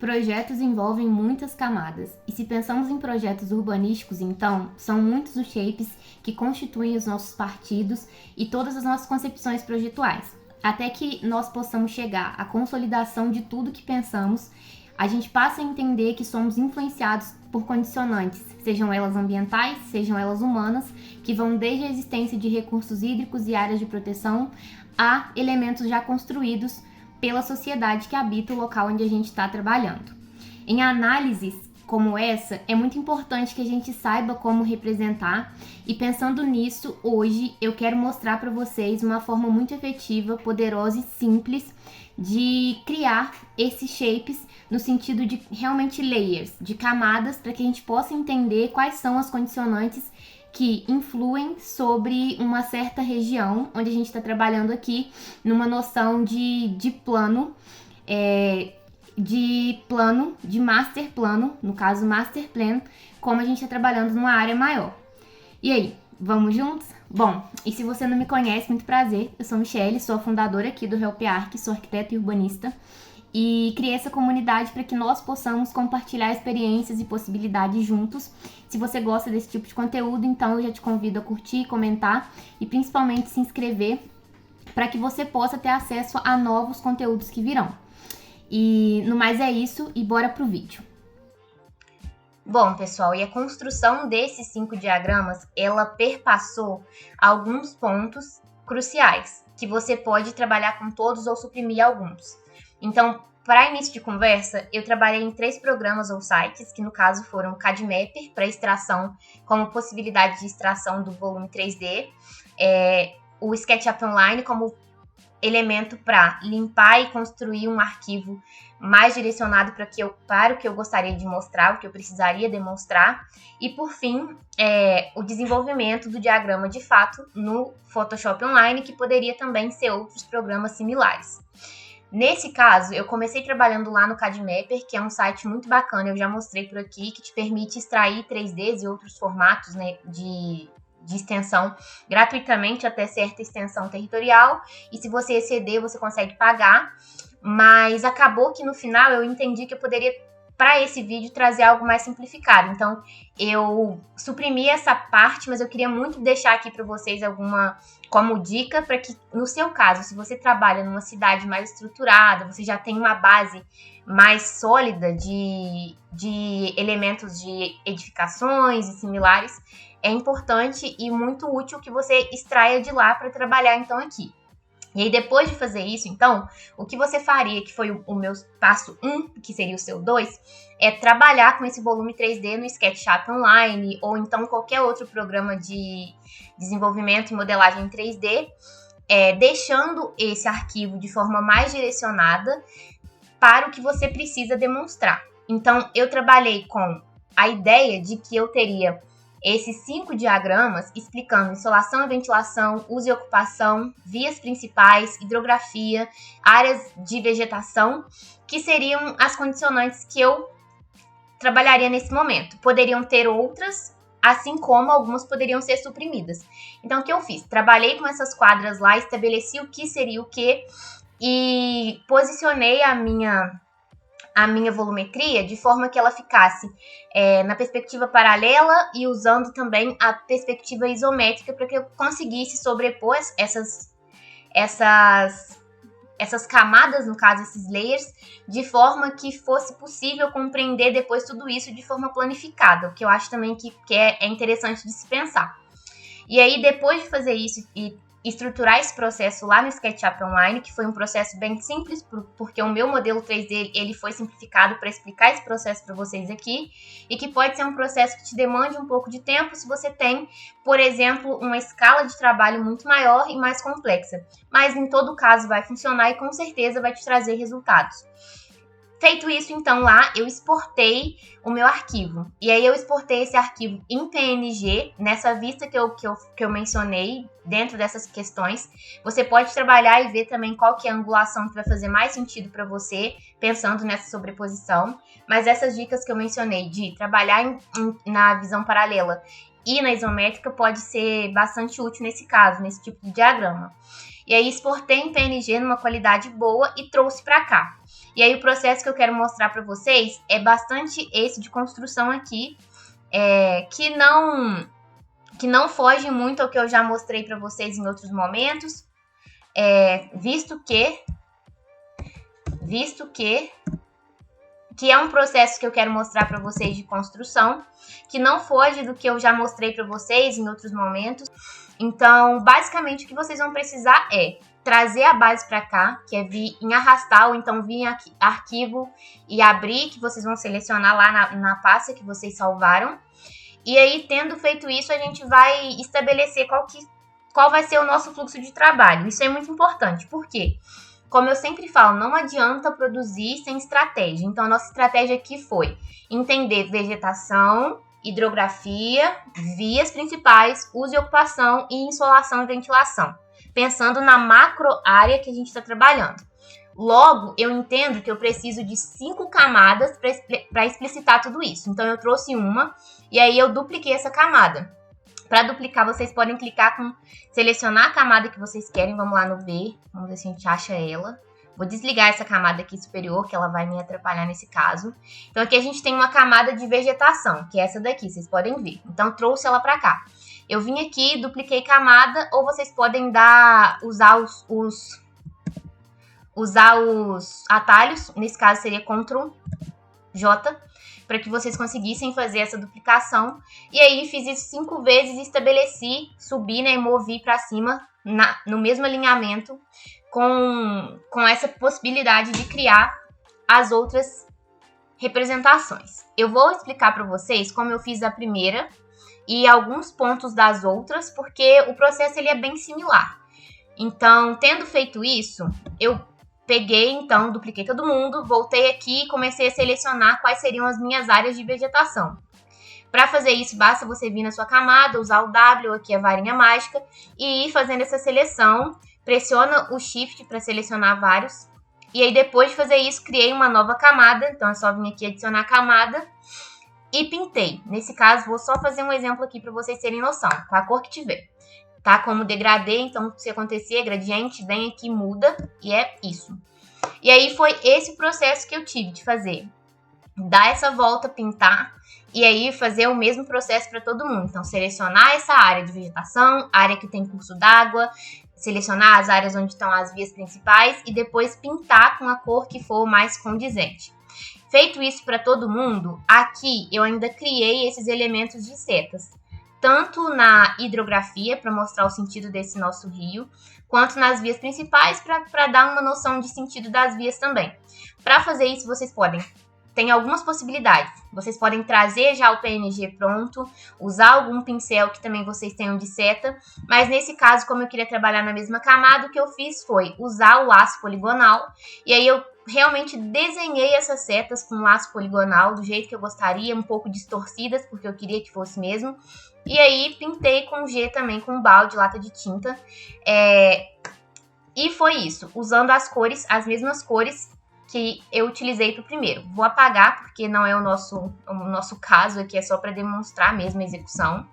Projetos envolvem muitas camadas, e se pensamos em projetos urbanísticos, então, são muitos os shapes que constituem os nossos partidos e todas as nossas concepções projetuais. Até que nós possamos chegar à consolidação de tudo que pensamos, a gente passa a entender que somos influenciados por condicionantes, sejam elas ambientais, sejam elas humanas, que vão desde a existência de recursos hídricos e áreas de proteção a elementos já construídos pela sociedade que habita o local onde a gente está trabalhando. Em análises como essa, é muito importante que a gente saiba como representar, e pensando nisso, hoje eu quero mostrar para vocês uma forma muito efetiva, poderosa e simples de criar esses shapes no sentido de realmente layers, de camadas, para que a gente possa entender quais são as condicionantes que influem sobre uma certa região, onde a gente está trabalhando aqui numa noção de plano, de master plano, no caso master plan, como a gente está trabalhando numa área maior. E aí, vamos juntos? Bom, e se você não me conhece, muito prazer, eu sou Michelle, sou a fundadora aqui do Help Arc, sou arquiteta e urbanista, e criei essa comunidade para que nós possamos compartilhar experiências e possibilidades juntos. Se você gosta desse tipo de conteúdo, então eu já te convido a curtir, comentar e principalmente se inscrever para que você possa ter acesso a novos conteúdos que virão. E no mais é isso, e bora pro vídeo. Bom, pessoal, e a construção desses 5 diagramas, ela perpassou alguns pontos cruciais, que você pode trabalhar com todos ou suprimir alguns. Então, para início de conversa, eu trabalhei em 3 programas ou sites, que no caso foram o CADMapper, para extração, como possibilidade de extração do volume 3D, o SketchUp Online como elemento para limpar e construir um arquivo mais direcionado para o que eu gostaria de mostrar, o que eu precisaria demonstrar, e por fim, o desenvolvimento do diagrama de fato no Photoshop Online, que poderia também ser outros programas similares. Nesse caso, eu comecei trabalhando lá no CADMapper, que é um site muito bacana, eu já mostrei por aqui, que te permite extrair 3Ds e outros formatos, né, de extensão gratuitamente até certa extensão territorial, e se você exceder, você consegue pagar, mas acabou que no final eu entendi que eu poderia, para esse vídeo, trazer algo mais simplificado. Então, eu suprimi essa parte, mas eu queria muito deixar aqui para vocês alguma como dica, para que, no seu caso, se você trabalha numa cidade mais estruturada, você já tem uma base mais sólida de elementos de edificações e similares, é importante e muito útil que você extraia de lá para trabalhar, então, aqui. E aí, depois de fazer isso, então, o que você faria, que foi o meu passo 1, que seria o seu 2, é trabalhar com esse volume 3D no SketchUp Online, ou então qualquer outro programa de desenvolvimento e modelagem em 3D, deixando esse arquivo de forma mais direcionada para o que você precisa demonstrar. Então, eu trabalhei com a ideia de que eu teria esses 5 diagramas explicando insolação e ventilação, uso e ocupação, vias principais, hidrografia, áreas de vegetação, que seriam as condicionantes que eu trabalharia nesse momento. Poderiam ter outras, assim como algumas poderiam ser suprimidas. Então, o que eu fiz? Trabalhei com essas quadras lá, estabeleci o que seria o que e posicionei a minha volumetria de forma que ela ficasse na perspectiva paralela e usando também a perspectiva isométrica para que eu conseguisse sobrepor essas camadas, no caso, esses layers, de forma que fosse possível compreender depois tudo isso de forma planificada, o que eu acho também que é interessante de se pensar. E aí, depois de fazer isso e estruturar esse processo lá no SketchUp Online, que foi um processo bem simples, porque o meu modelo 3D ele foi simplificado para explicar esse processo para vocês aqui, e que pode ser um processo que te demande um pouco de tempo se você tem, por exemplo, uma escala de trabalho muito maior e mais complexa. Mas em todo caso vai funcionar e com certeza vai te trazer resultados. Feito isso, então, lá eu exportei o meu arquivo. E aí eu exportei esse arquivo em PNG, nessa vista que eu mencionei, dentro dessas questões. Você pode trabalhar e ver também qual que é a angulação que vai fazer mais sentido para você, pensando nessa sobreposição. Mas essas dicas que eu mencionei, de trabalhar na visão paralela e na isométrica, pode ser bastante útil nesse caso, nesse tipo de diagrama. E aí exportei em PNG numa qualidade boa e trouxe para cá. E aí o processo que eu quero mostrar para vocês é bastante esse de construção aqui, que não foge muito ao que eu já mostrei para vocês em outros momentos, visto que é um processo que eu quero mostrar para vocês de construção, que não foge do que eu já mostrei para vocês em outros momentos. Então, basicamente, o que vocês vão precisar é trazer a base para cá, que é vir em arrastar, ou então vir em arquivo e abrir, que vocês vão selecionar lá na pasta que vocês salvaram. E aí, tendo feito isso, a gente vai estabelecer qual vai ser o nosso fluxo de trabalho. Isso é muito importante, por quê? Como eu sempre falo, não adianta produzir sem estratégia. Então, a nossa estratégia aqui foi entender vegetação, hidrografia, vias principais, uso e ocupação e insolação e ventilação, pensando na macro área que a gente está trabalhando. Logo, eu entendo que eu preciso de 5 camadas para explicitar tudo isso. Então, eu trouxe uma e aí eu dupliquei essa camada. Para duplicar, vocês podem clicar com selecionar a camada que vocês querem. Vamos lá no V, vamos ver se a gente acha ela. Vou desligar essa camada aqui superior, que ela vai me atrapalhar nesse caso. Então, aqui a gente tem uma camada de vegetação, que é essa daqui, vocês podem ver. Então, trouxe ela para cá. Eu vim aqui, dupliquei camada, ou vocês podem usar os atalhos. Nesse caso, seria Ctrl J, para que vocês conseguissem fazer essa duplicação. E aí, fiz isso 5 vezes e estabeleci, subi, né, e movi para cima, no mesmo alinhamento, com essa possibilidade de criar as outras representações. Eu vou explicar para vocês como eu fiz a primeira e alguns pontos das outras, porque o processo ele é bem similar. Então, tendo feito isso, eu peguei, então, dupliquei todo mundo, voltei aqui e comecei a selecionar quais seriam as minhas áreas de vegetação. Para fazer isso, basta você vir na sua camada, usar o W, aqui a varinha mágica, e ir fazendo essa seleção. Pressiona o Shift para selecionar vários. E aí, depois de fazer isso, criei uma nova camada. Então, é só vir aqui adicionar a camada e pintei. Nesse caso, vou só fazer um exemplo aqui para vocês terem noção, com a cor que tiver. Tá? Como degradê, então, se acontecer, gradiente, vem aqui, muda, e é isso. E aí, foi esse o processo que eu tive de fazer. Dar essa volta, pintar, e aí fazer o mesmo processo para todo mundo. Então, selecionar essa área de vegetação, área que tem curso d'água, selecionar as áreas onde estão as vias principais e depois pintar com a cor que for mais condizente. Feito isso para todo mundo, aqui eu ainda criei esses elementos de setas, tanto na hidrografia, para mostrar o sentido desse nosso rio, quanto nas vias principais, para dar uma noção de sentido das vias também. Para fazer isso, vocês tem algumas possibilidades. Vocês podem trazer já o PNG pronto, usar algum pincel que também vocês tenham de seta, mas nesse caso, como eu queria trabalhar na mesma camada, o que eu fiz foi usar o laço poligonal, e aí eu realmente desenhei essas setas com laço poligonal, do jeito que eu gostaria, um pouco distorcidas, porque eu queria que fosse mesmo, e aí pintei com G também, com balde, lata de tinta, e foi isso, usando as cores, as mesmas cores que eu utilizei para o primeiro. Vou apagar, porque não é o nosso caso aqui, é só para demonstrar mesmo a execução.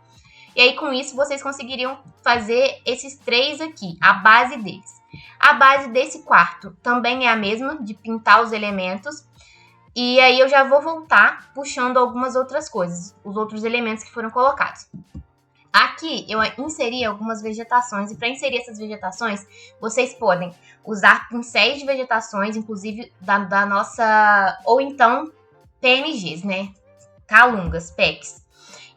E aí, com isso, vocês conseguiriam fazer esses 3 aqui, a base deles. A base desse quarto também é a mesma, de pintar os elementos. E aí, eu já vou voltar puxando algumas outras coisas, os outros elementos que foram colocados. Aqui eu inseri algumas vegetações, e para inserir essas vegetações, vocês podem usar pincéis de vegetações, inclusive da nossa, ou então PNGs, né? Calungas, packs.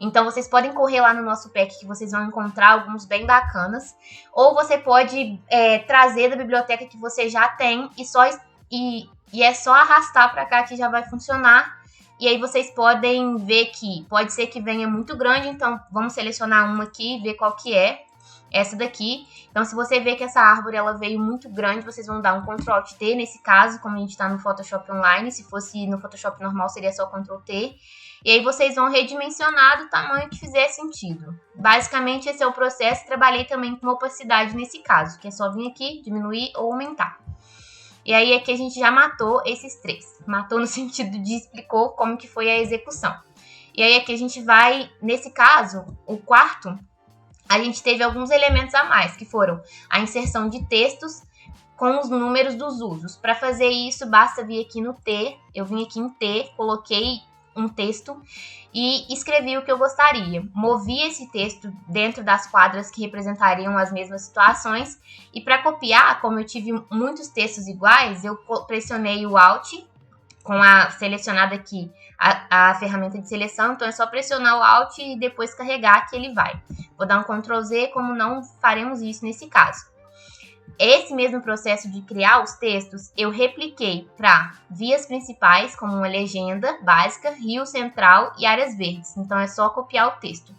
Então, vocês podem correr lá no nosso pack, que vocês vão encontrar alguns bem bacanas. Ou você pode trazer da biblioteca que você já tem e é só arrastar para cá que já vai funcionar. E aí vocês podem ver que pode ser que venha muito grande, então vamos selecionar uma aqui e ver qual que é. Essa daqui. Então, se você ver que essa árvore ela veio muito grande, vocês vão dar um Ctrl Alt T nesse caso, como a gente está no Photoshop Online. Se fosse no Photoshop normal, seria só Ctrl T. E aí vocês vão redimensionar do tamanho que fizer sentido. Basicamente, esse é o processo. Trabalhei também com opacidade nesse caso, que é só vir aqui, diminuir ou aumentar. E aí aqui a gente já matou esses 3. Matou no sentido de explicou como que foi a execução. E aí aqui a gente vai, nesse caso, o quarto, a gente teve alguns elementos a mais, que foram a inserção de textos com os números dos usos. Para fazer isso, basta vir aqui no T. Eu vim aqui em T, coloquei um texto e escrevi o que eu gostaria. Movi esse texto dentro das quadras que representariam as mesmas situações. E para copiar, como eu tive muitos textos iguais, eu pressionei o Alt com a selecionada aqui, a ferramenta de seleção. Então é só pressionar o Alt e depois carregar que ele vai. Vou dar um Ctrl Z, como não faremos isso nesse caso. Esse mesmo processo de criar os textos, eu repliquei para vias principais, como uma legenda básica, rio central e áreas verdes. Então, é só copiar o texto.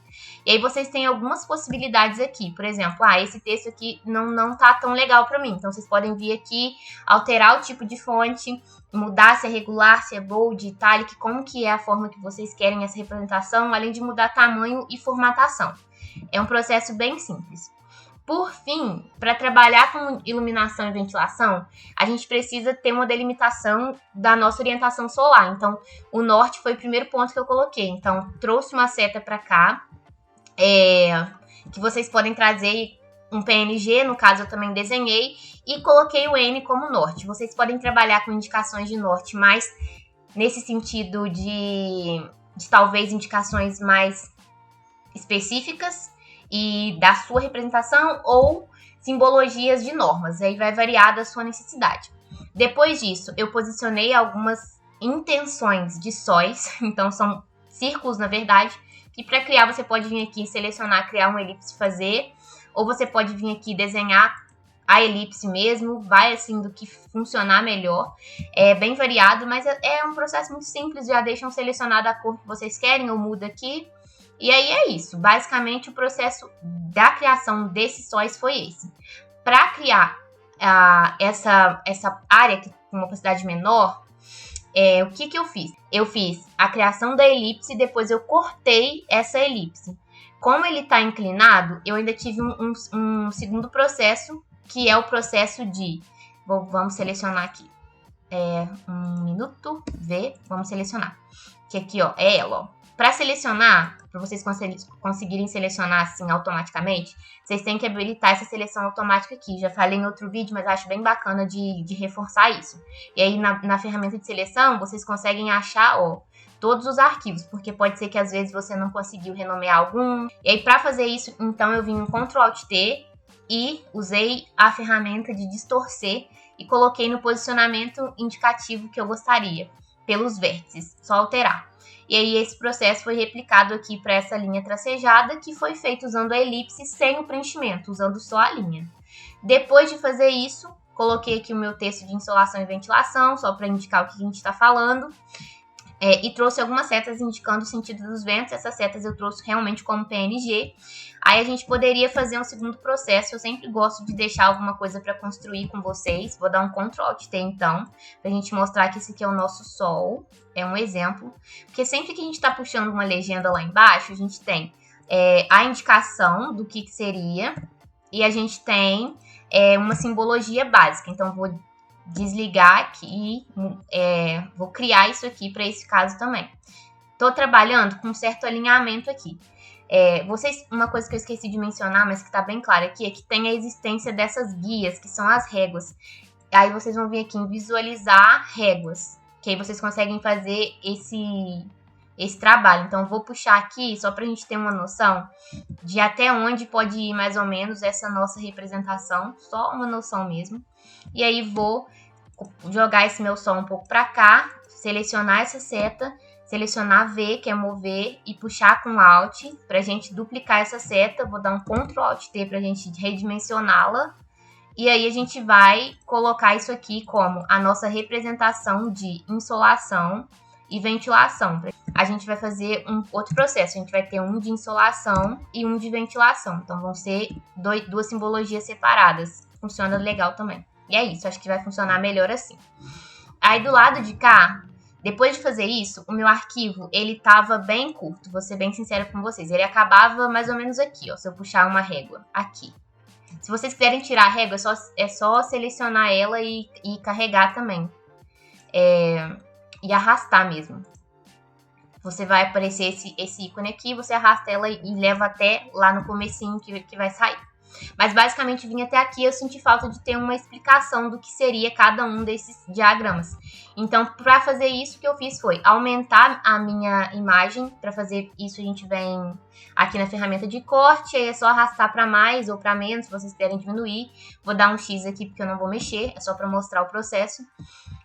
E aí, vocês têm algumas possibilidades aqui. Por exemplo, esse texto aqui não tá tão legal para mim. Então, vocês podem vir aqui, alterar o tipo de fonte, mudar se é regular, se é bold, italic, como que é a forma que vocês querem essa representação, além de mudar tamanho e formatação. É um processo bem simples. Por fim, para trabalhar com iluminação e ventilação, a gente precisa ter uma delimitação da nossa orientação solar. Então, o norte foi o primeiro ponto que eu coloquei. Então, trouxe uma seta para cá, que vocês podem trazer um PNG, no caso eu também desenhei, e coloquei o N como norte. Vocês podem trabalhar com indicações de norte, mas nesse sentido de talvez indicações mais específicas e da sua representação ou simbologias de normas, aí vai variar da sua necessidade. Depois disso, eu posicionei algumas intenções de sóis, então são círculos na verdade, que para criar você pode vir aqui selecionar, criar uma elipse e fazer, ou você pode vir aqui desenhar a elipse mesmo, vai assim do que funcionar melhor, é bem variado, mas é um processo muito simples, já deixam selecionada a cor que vocês querem, ou muda aqui. E aí é isso, basicamente o processo da criação desses sóis foi esse. Para criar essa área com uma opacidade menor, o que eu fiz? Eu fiz a criação da elipse e depois eu cortei essa elipse. Como ele está inclinado, eu ainda tive um segundo processo, que é o processo de... Vamos selecionar aqui. Um minuto, vamos selecionar. Que aqui, ó, é ela, ó. Para selecionar, para vocês conseguirem selecionar assim automaticamente, vocês têm que habilitar essa seleção automática aqui. Já falei em outro vídeo, mas acho bem bacana de reforçar isso. E aí, na ferramenta de seleção, vocês conseguem achar, ó, todos os arquivos, porque pode ser que às vezes você não conseguiu renomear algum. E aí, para fazer isso, então, eu vim em Ctrl Alt T e usei a ferramenta de distorcer e coloquei no posicionamento indicativo que eu gostaria, pelos vértices, só alterar. E aí esse processo foi replicado aqui para essa linha tracejada, que foi feito usando a elipse sem o preenchimento, usando só a linha. Depois de fazer isso, coloquei aqui o meu texto de insolação e ventilação, só para indicar o que a gente está falando. E trouxe algumas setas indicando o sentido dos ventos. Essas setas eu trouxe realmente como PNG. Aí a gente poderia fazer um segundo processo. Eu sempre gosto de deixar alguma coisa para construir com vocês. Vou dar um Ctrl Alt T então, para a gente mostrar que esse aqui é o nosso sol. É um exemplo. Porque sempre que a gente está puxando uma legenda lá embaixo, a gente tem a indicação do que seria. E a gente tem uma simbologia básica. Então, vou desligar aqui e vou criar isso aqui para esse caso também. Estou trabalhando com um certo alinhamento aqui. Uma coisa que eu esqueci de mencionar, mas que está bem clara aqui, é que tem a existência dessas guias, que são as réguas. Aí vocês vão vir aqui em visualizar réguas, que aí vocês conseguem fazer esse trabalho. Então, eu vou puxar aqui, só para a gente ter uma noção de até onde pode ir mais ou menos essa nossa representação, só uma noção mesmo. E aí, vou jogar esse meu sol um pouco para cá, selecionar essa seta, selecionar V, que é mover, e puxar com Alt para a gente duplicar essa seta. Vou dar um Ctrl Alt T para a gente redimensioná-la. E aí, a gente vai colocar isso aqui como a nossa representação de insolação e ventilação. A gente vai fazer um outro processo. A gente vai ter um de insolação e um de ventilação. Então, vão ser duas simbologias separadas. Funciona legal também. E é isso, acho que vai funcionar melhor assim. Aí, do lado de cá, depois de fazer isso, o meu arquivo, ele tava bem curto. Vou ser bem sincera com vocês. Ele acabava mais ou menos aqui, ó. Se eu puxar uma régua aqui. Se vocês quiserem tirar a régua, é só selecionar ela e carregar também. E arrastar mesmo. Você vai aparecer esse ícone aqui, você arrasta ela e leva até lá no comecinho que vai sair. Mas basicamente vim até aqui, eu senti falta de ter uma explicação do que seria cada um desses diagramas. Então, para fazer isso, o que eu fiz foi aumentar a minha imagem. Para fazer isso, a gente vem aqui na ferramenta de corte, aí é só arrastar para mais ou para menos, se vocês quiserem diminuir. Vou dar um X aqui porque eu não vou mexer, é só para mostrar o processo.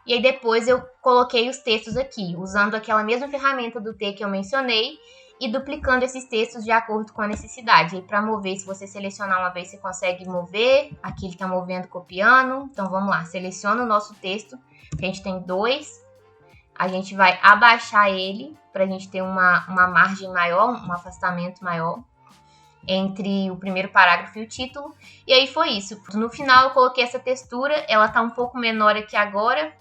E aí depois eu coloquei os textos aqui, usando aquela mesma ferramenta do T que eu mencionei e duplicando esses textos de acordo com a necessidade. E para mover, se você selecionar uma vez, você consegue mover. Aqui ele está movendo, copiando. Então vamos lá, seleciona o nosso texto, que a gente tem 2. A gente vai abaixar ele para a gente ter uma margem maior, um afastamento maior entre o primeiro parágrafo e o título. E aí foi isso. No final eu coloquei essa textura, ela tá um pouco menor aqui agora.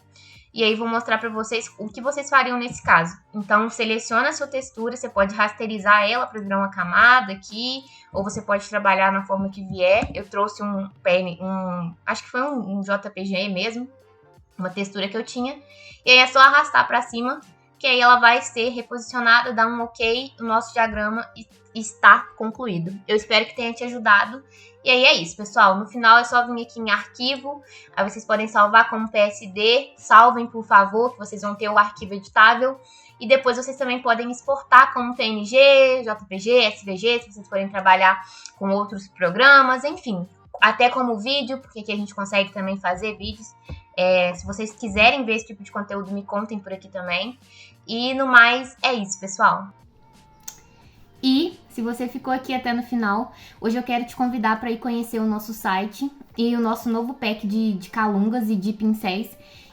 E aí vou mostrar para vocês o que vocês fariam nesse caso. Então seleciona a sua textura, você pode rasterizar ela para virar uma camada aqui, ou você pode trabalhar na forma que vier. Eu trouxe acho que foi um JPG mesmo, uma textura que eu tinha. E aí é só arrastar para cima, que aí ela vai ser reposicionada, dar um ok, o nosso diagrama está concluído. Eu espero que tenha te ajudado. E aí é isso, pessoal. No final é só vir aqui em arquivo. Aí vocês podem salvar como PSD. Salvem, por favor, que vocês vão ter o arquivo editável. E depois vocês também podem exportar como PNG, JPG, SVG, se vocês forem trabalhar com outros programas, enfim. Até como vídeo, porque aqui a gente consegue também fazer vídeos. Se vocês quiserem ver esse tipo de conteúdo, me contem por aqui também. E no mais, é isso, pessoal. E, se você ficou aqui até no final, hoje eu quero te convidar para ir conhecer o nosso site e o nosso novo pack de calungas e de pincéis,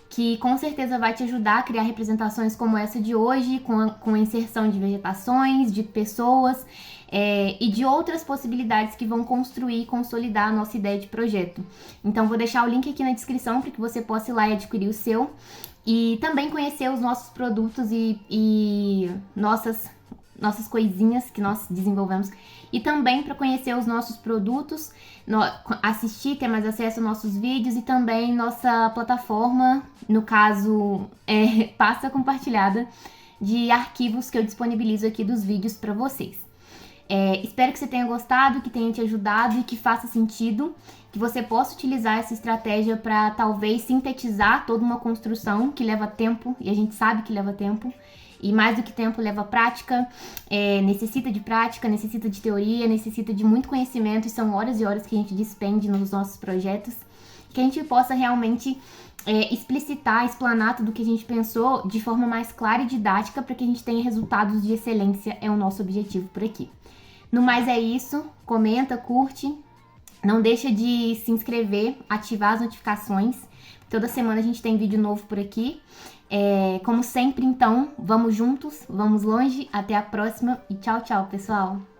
que com certeza vai te ajudar a criar representações como essa de hoje, com a inserção de vegetações, de pessoas e de outras possibilidades que vão construir e consolidar a nossa ideia de projeto. Então, vou deixar o link aqui na descrição para que você possa ir lá e adquirir o seu. E também conhecer os nossos produtos e nossas coisinhas que nós desenvolvemos. E também para conhecer os nossos produtos, assistir, ter mais acesso aos nossos vídeos e também nossa plataforma, no caso, pasta compartilhada de arquivos que eu disponibilizo aqui dos vídeos para vocês. Espero que você tenha gostado, que tenha te ajudado e que faça sentido, que você possa utilizar essa estratégia para talvez sintetizar toda uma construção que leva tempo, e a gente sabe que leva tempo. E mais do que tempo leva prática, necessita de prática, necessita de teoria, necessita de muito conhecimento, e são horas e horas que a gente despende nos nossos projetos, que a gente possa realmente explicitar, explanar tudo o que a gente pensou de forma mais clara e didática para que a gente tenha resultados de excelência, é o nosso objetivo por aqui. No mais é isso, comenta, curte, não deixa de se inscrever, ativar as notificações, toda semana a gente tem vídeo novo por aqui. Como sempre, então, vamos juntos, vamos longe, até a próxima e tchau, tchau, pessoal!